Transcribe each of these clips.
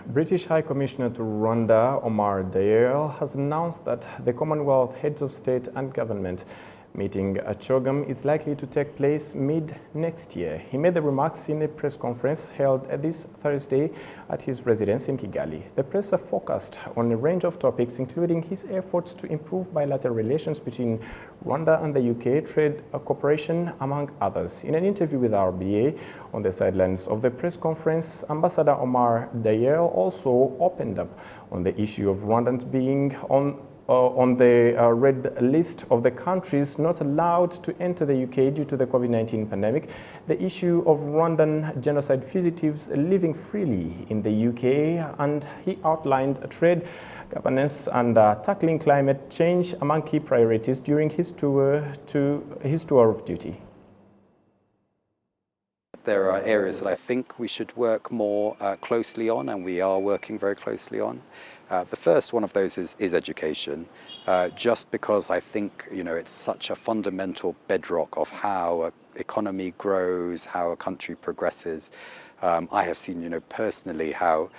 British High Commissioner to Rwanda Omar Daair has announced that the Commonwealth heads of state and government meeting at CHOGM is likely to take place mid-next year. He made the remarks in a press conference held this Thursday at his residence in Kigali. The press have focused on a range of topics, including his efforts to improve bilateral relations between Rwanda and the UK, trade cooperation, among others. In an interview with RBA on the sidelines of the press conference, Ambassador Omar Daair also opened up on the issue of Rwandans being on the red list of the countries not allowed to enter the UK due to the COVID-19 pandemic, the issue of Rwandan Genocide fugitives living freely in the UK, and he outlined trade, governance and tackling climate change among key priorities during his tour of duty. There are areas that I think we should work more closely on, and we are working very closely on. The first one of those is education, just because I think it's such a fundamental bedrock of how an economy grows, how a country progresses. I have seen personally how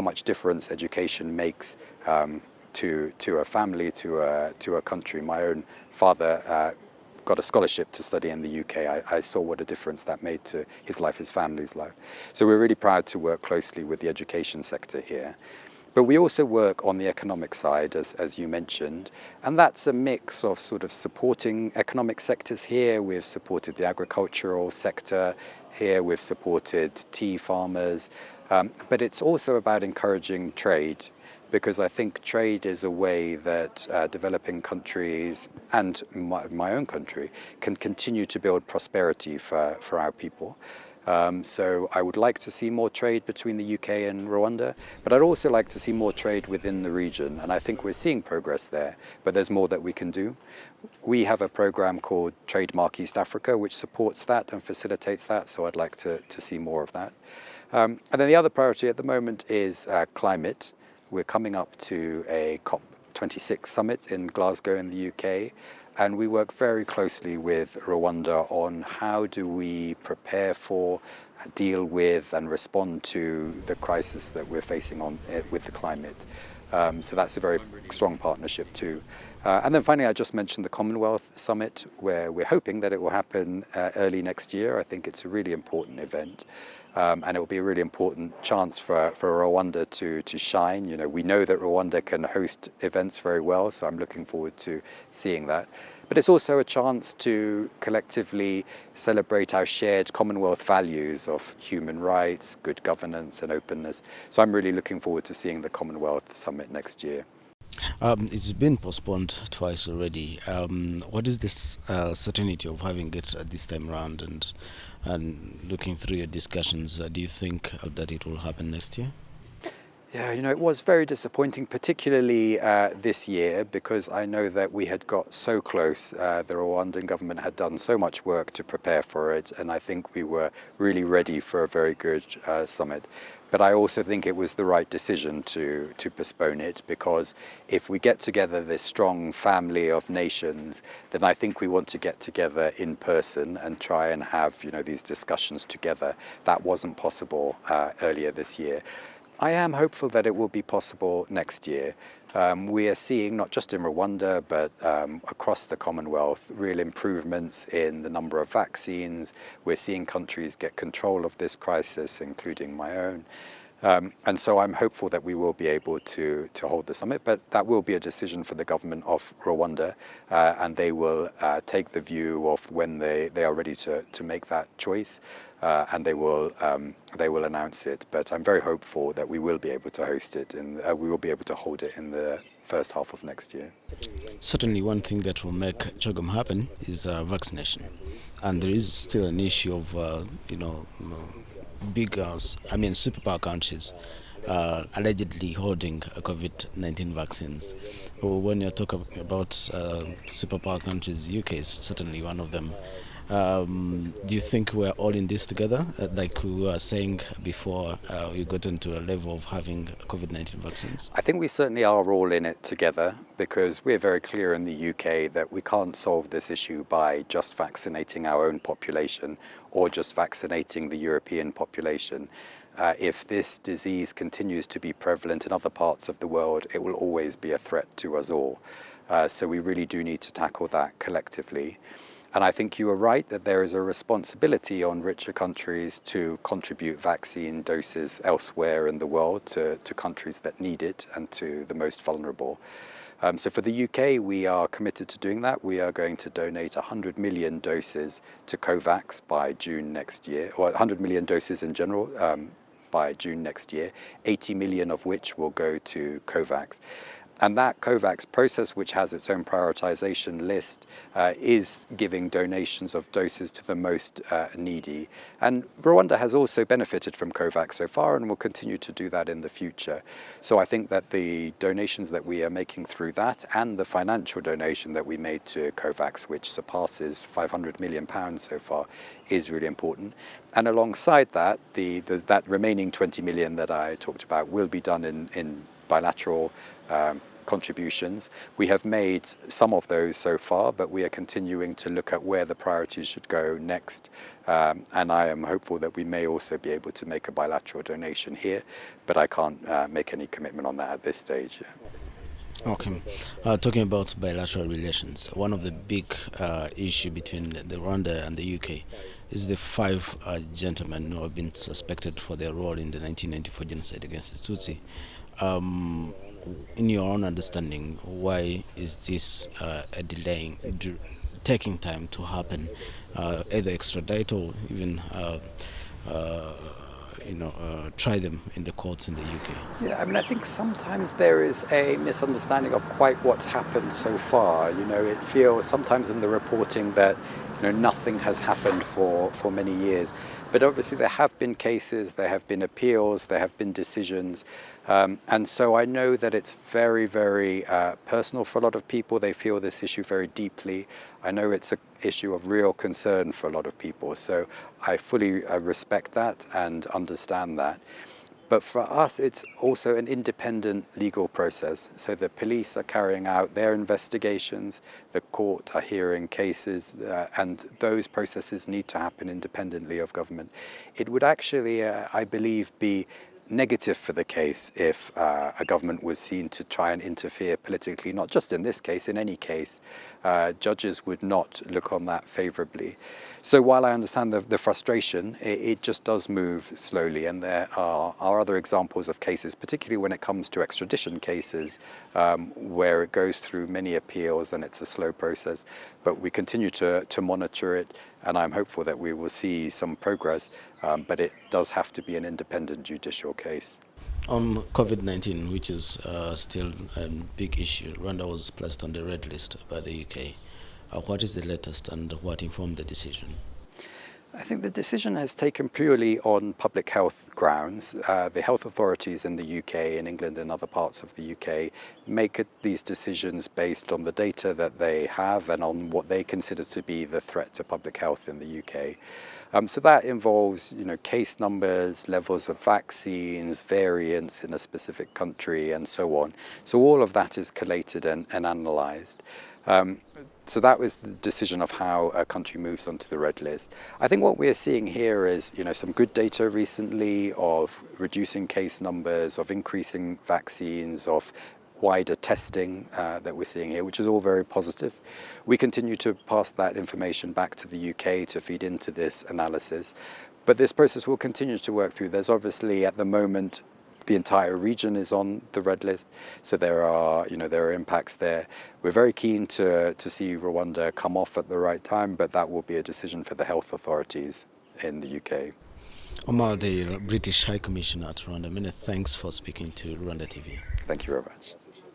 much difference education makes to a family, to a country. My own father got a scholarship to study in the UK. I saw what a difference that made to his life, his family's life. So we're really proud to work closely with the education sector here. But we also work on the economic side, as you mentioned, and that's a mix of sort of supporting economic sectors here. We've supported the agricultural sector here, we've supported tea farmers, but it's also about encouraging trade, because I think trade is a way that developing countries and my own country can continue to build prosperity for our people. So I would like to see more trade between the UK and Rwanda, but I'd also like to see more trade within the region. And I think we're seeing progress there, but there's more that we can do. We have a program called Trademark East Africa, which supports that and facilitates that. So I'd like to see more of that. And then the other priority at the moment is climate. We're coming up to a COP26 summit in Glasgow in the UK. And we work very closely with Rwanda on how do we prepare for, deal with and respond to the crisis that we're facing with the climate. So that's a very strong partnership too. And then finally, I just mentioned the Commonwealth Summit, where we're hoping that it will happen early next year. I think it's a really important event. And it will be a really important chance for Rwanda to shine. We know that Rwanda can host events very well, so I'm looking forward to seeing that. But it's also a chance to collectively celebrate our shared Commonwealth values of human rights, good governance and openness. So I'm really looking forward to seeing the Commonwealth Summit next year. It's been postponed twice already. What is this certainty of having it this time around? And looking through your discussions, do you think that it will happen next year? Yeah, it was very disappointing, particularly this year, because I know that we had got so close. The Rwandan government had done so much work to prepare for it, and I think we were really ready for a very good summit. But I also think it was the right decision to postpone it, because if we get together this strong family of nations, then I think we want to get together in person and try and have these discussions together. That wasn't possible earlier this year. I am hopeful that it will be possible next year. We are seeing, not just in Rwanda, but across the Commonwealth, real improvements in the number of vaccines. We're seeing countries get control of this crisis, including my own. And so I'm hopeful that we will be able to hold the summit, but that will be a decision for the government of Rwanda, and they will take the view of when they are ready to make that choice. And they will announce it. But I'm very hopeful that we will be able to host it, and we will be able to hold it in the first half of next year. Certainly, one thing that will make CHOGM happen is vaccination, and there is still an issue of superpower countries allegedly holding COVID-19 vaccines. When you're talking about superpower countries, UK is certainly one of them. Do you think we're all in this together, like we were saying before we got into a level of having COVID-19 vaccines? I think we certainly are all in it together, because we're very clear in the UK that we can't solve this issue by just vaccinating our own population or just vaccinating the European population. if this disease continues to be prevalent in other parts of the world, it will always be a threat to us all. So we really do need to tackle that collectively. And I think you are right that there is a responsibility on richer countries to contribute vaccine doses elsewhere in the world to countries that need it and to the most vulnerable. So for the UK, we are committed to doing that. We are going to donate 100 million doses to COVAX by June next year, or 100 million doses in general by June next year, 80 million of which will go to COVAX. And that COVAX process, which has its own prioritization list, is giving donations of doses to the most needy. And Rwanda has also benefited from COVAX so far and will continue to do that in the future. So I think that the donations that we are making through that and the financial donation that we made to COVAX, which surpasses £500 million so far, is really important. And alongside that, that remaining 20 million that I talked about will be done in bilateral contributions. We have made some of those so far, but we are continuing to look at where the priorities should go next. And I am hopeful that we may also be able to make a bilateral donation here, but I can't make any commitment on that at this stage. Okay. Talking about bilateral relations, one of the big issue between the Rwanda and the UK is the 5 gentlemen who have been suspected for their role in the 1994 genocide against the Tutsi. In your own understanding, why is this a delaying, taking time to happen, either extradite or even try them in the courts in the UK? Yeah, I mean, I think sometimes there is a misunderstanding of quite what's happened so far. It feels sometimes in the reporting that nothing has happened for many years. But obviously there have been cases, there have been appeals, there have been decisions. And so I know that it's very, very personal for a lot of people. They feel this issue very deeply. I know it's an issue of real concern for a lot of people. So I fully respect that and understand that. But for us, it's also an independent legal process. So the police are carrying out their investigations, the court are hearing cases, and those processes need to happen independently of government. It would actually, I believe, be negative for the case if a government was seen to try and interfere politically, not just in this case, in any case. Judges would not look on that favorably. So while I understand the frustration, it just does move slowly, and there are other examples of cases, particularly when it comes to extradition cases, where it goes through many appeals and it's a slow process. But we continue to monitor it, and I'm hopeful that we will see some progress, but it does have to be an independent judicial case. On COVID-19, which is still a big issue, Rwanda was placed on the red list by the UK. What is the latest and what informed the decision? I think the decision has taken purely on public health grounds. The health authorities in the UK, in England and other parts of the UK make these decisions based on the data that they have and on what they consider to be the threat to public health in the UK. So that involves, case numbers, levels of vaccines, variants in a specific country, and so on. So all of that is collated and analysed. So that was the decision of how a country moves onto the red list. I think what we're seeing here is, some good data recently of reducing case numbers, of increasing vaccines, of wider testing that we're seeing here, which is all very positive. We continue to pass that information back to the UK to feed into this analysis. But this process will continue to work through. There's obviously, at the moment, the entire region is on the red list, so there are impacts there. We're very keen to see Rwanda come off at the right time, but that will be a decision for the health authorities in the UK. Omar, the British High Commissioner at Rwanda, many thanks for speaking to RwandaTV. Thank you very much.